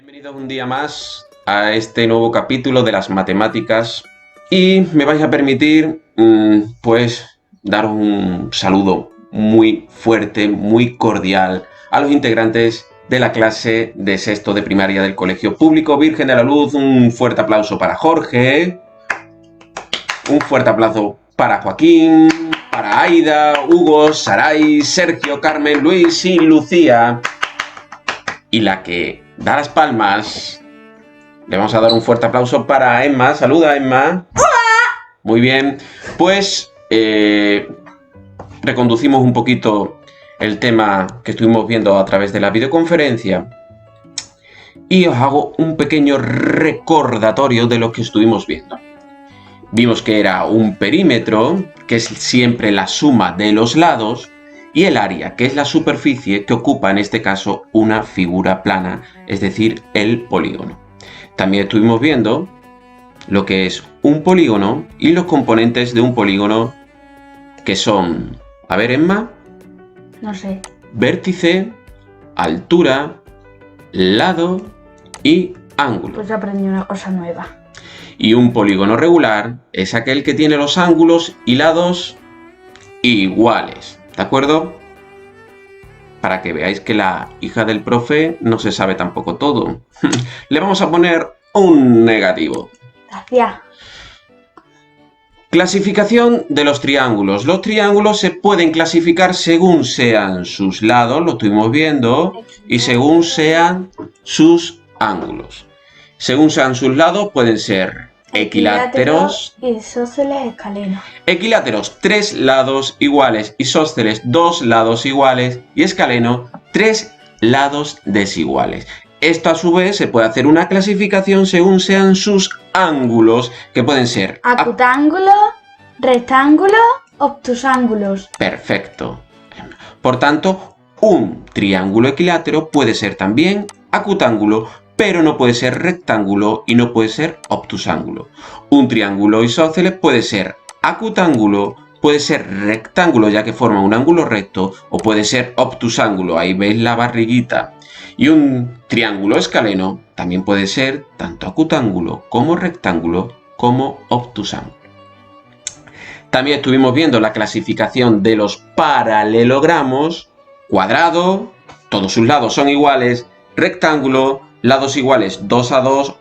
Bienvenidos un día más a este nuevo capítulo de las matemáticas y me vais a permitir pues daros un saludo muy fuerte, muy cordial a los integrantes de la clase de sexto de primaria del Colegio Público Virgen de la Luz. Un fuerte aplauso para Jorge, un fuerte aplauso para Joaquín, para Aida, Hugo, Saray, Sergio, Carmen, Luis y Lucía. Y la que da las palmas, le vamos a dar un fuerte aplauso para Emma. Saluda, Emma. ¡Hola! Muy bien. Pues reconducimos un poquito el tema que estuvimos viendo a través de la videoconferencia y os hago un pequeño recordatorio de lo que estuvimos viendo. Vimos que era un perímetro, que es siempre la suma de los lados, y el área, que es la superficie que ocupa en este caso una figura plana, es decir, el polígono. También estuvimos viendo lo que es un polígono y los componentes de un polígono, que son, a ver, Emma. No sé. Vértice, altura, lado y ángulo. Pues aprendí una cosa nueva. Y un polígono regular es aquel que tiene los ángulos y lados iguales. ¿De acuerdo? Para que veáis que la hija del profe no se sabe tampoco todo. Le vamos a poner un negativo. Gracias. Clasificación de los triángulos. Los triángulos se pueden clasificar según sean sus lados, lo estuvimos viendo, y según sean sus ángulos. Según sean sus lados pueden ser equiláteros, isósceles, escalenos. Equiláteros, 3 lados iguales, isósceles, 2 lados iguales y escaleno, 3 lados desiguales. Esto a su vez se puede hacer una clasificación según sean sus ángulos, que pueden ser acutángulos, rectángulos, obtusángulos. Perfecto. Por tanto, un triángulo equilátero puede ser también acutángulo, pero no puede ser rectángulo y no puede ser obtusángulo. Un triángulo isósceles puede ser acutángulo, puede ser rectángulo ya que forma un ángulo recto, o puede ser obtusángulo, ahí veis la barriguita. Y un triángulo escaleno también puede ser tanto acutángulo como rectángulo como obtusángulo. También estuvimos viendo la clasificación de los paralelogramos: cuadrado, todos sus lados son iguales; rectángulo, lados iguales 2 a 2,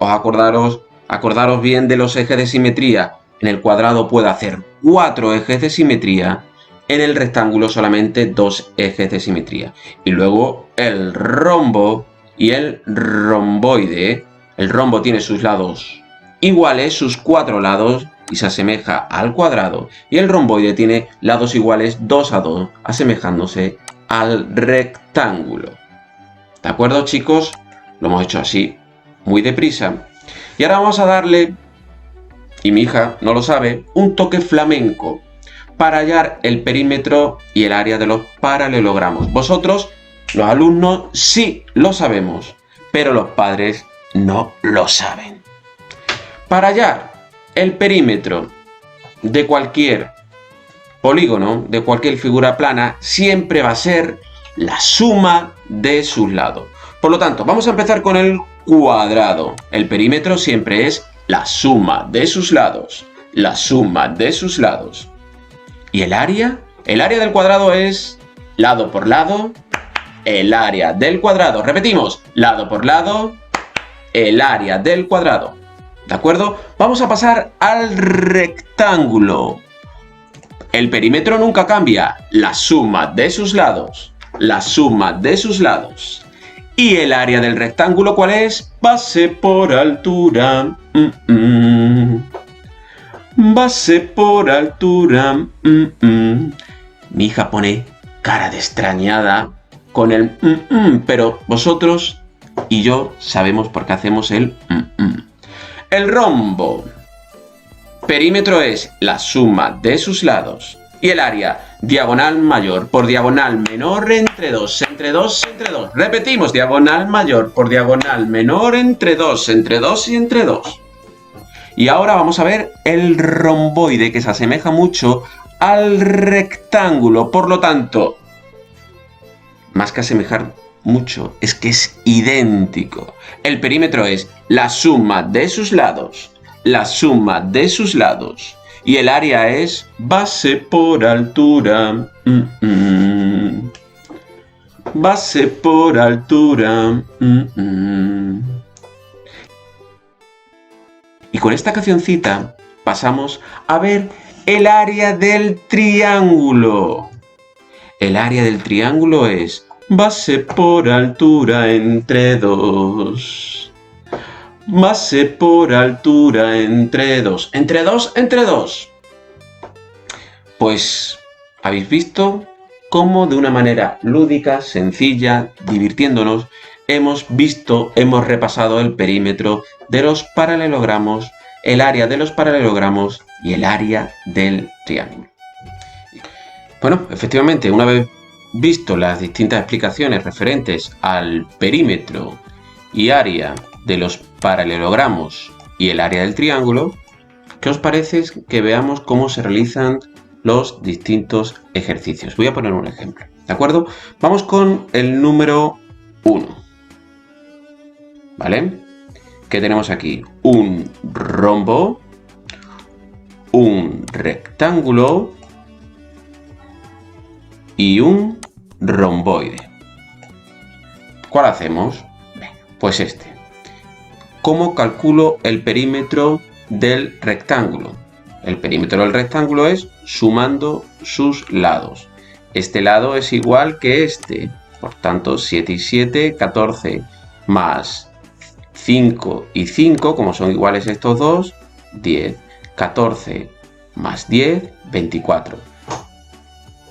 acordaros bien de los ejes de simetría. En el cuadrado puede hacer 4 ejes de simetría, en el rectángulo solamente 2 ejes de simetría. Y luego el rombo y el romboide. El rombo tiene sus lados iguales, sus 4 lados, y se asemeja al cuadrado. Y el romboide tiene lados iguales 2 a 2, asemejándose al rectángulo. ¿De acuerdo, chicos? Lo hemos hecho así, muy deprisa. Y ahora vamos a darle, y mi hija no lo sabe, un toque flamenco para hallar el perímetro y el área de los paralelogramos. Vosotros, los alumnos, sí lo sabemos, pero los padres no lo saben. Para hallar el perímetro de cualquier polígono, de cualquier figura plana, siempre va a ser la suma de sus lados. Por lo tanto, vamos a empezar con el cuadrado. El perímetro siempre es la suma de sus lados. La suma de sus lados. ¿Y el área? El área del cuadrado es lado por lado, el área del cuadrado. Repetimos, lado por lado, el área del cuadrado. ¿De acuerdo? Vamos a pasar al rectángulo. El perímetro nunca cambia. La suma de sus lados. La suma de sus lados. ¿Y el área del rectángulo cuál es? Base por altura. Base por altura. Mi hija pone cara de extrañada con el pero vosotros y yo sabemos por qué hacemos el El rombo. Perímetro es la suma de sus lados. Y el área, diagonal mayor por diagonal menor entre 2, entre 2, entre 2. Repetimos, diagonal mayor por diagonal menor entre 2, entre 2 y entre 2. Y ahora vamos a ver el romboide, que se asemeja mucho al rectángulo. Por lo tanto, más que asemejar, mucho, es que es idéntico. El perímetro es la suma de sus lados, la suma de sus lados. Y el área es base por altura. Base por altura. Y con esta cancioncita pasamos a ver el área del triángulo. El área del triángulo es base por altura entre 2. Base por altura entre 2. ¿Entre 2? ¿Entre 2? Pues habéis visto cómo de una manera lúdica, sencilla, divirtiéndonos, hemos repasado el perímetro de los paralelogramos, el área de los paralelogramos y el área del triángulo. Bueno, efectivamente, una vez visto las distintas explicaciones referentes al perímetro y área de los paralelogramos y el área del triángulo, ¿qué os parece que veamos cómo se realizan los distintos ejercicios? Voy a poner un ejemplo, ¿de acuerdo? Vamos con el número 1, ¿vale? ¿Qué tenemos aquí? Un rombo, un rectángulo y un romboide. ¿Cuál hacemos? Pues este. ¿Cómo calculo el perímetro del rectángulo? El perímetro del rectángulo es sumando sus lados. Este lado es igual que este. Por tanto, 7 y 7, 14, más 5 y 5, como son iguales estos dos, 10. 14 más 10, 24.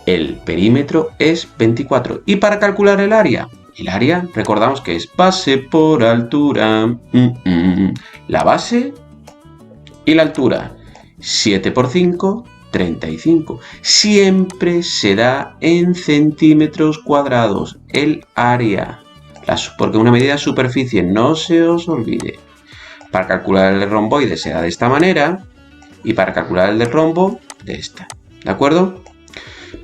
El perímetro es 24. ¿Y para calcular el área? El área, recordamos que es base por altura. La base y la altura. 7 por 5, 35. Siempre se da en centímetros cuadrados el área. Porque una medida de superficie, no se os olvide. Para calcular el romboide se da de esta manera. Y para calcular el del rombo, de esta. ¿De acuerdo?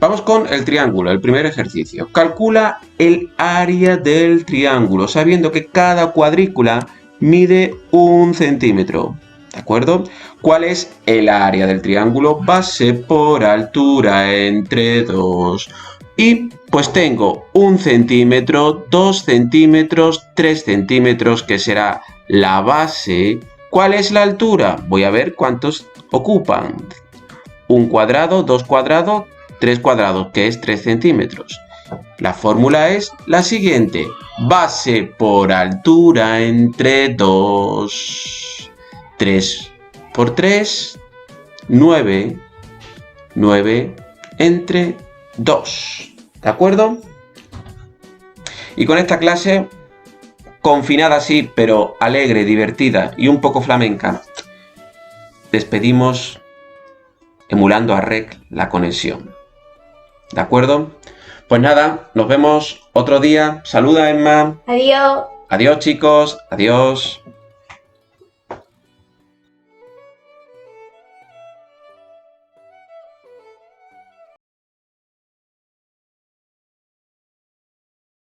Vamos con el triángulo, el primer ejercicio. Calcula el área del triángulo, sabiendo que cada cuadrícula mide 1 centímetro. ¿De acuerdo? ¿Cuál es el área del triángulo? Base por altura entre 2. Y pues tengo 1 centímetro, 2 centímetros, 3 centímetros, que será la base. ¿Cuál es la altura? Voy a ver cuántos ocupan. 1 cuadrado, 2 cuadrados, 3 cuadrados, que es 3 centímetros. La fórmula es la siguiente. Base por altura entre 2. 3 por 3, 9. 9 entre 2. ¿De acuerdo? Y con esta clase, confinada sí, pero alegre, divertida y un poco flamenca, despedimos emulando a REC la conexión. ¿De acuerdo? Pues nada, nos vemos otro día. Saluda, Emma. Adiós. Adiós, chicos. Adiós.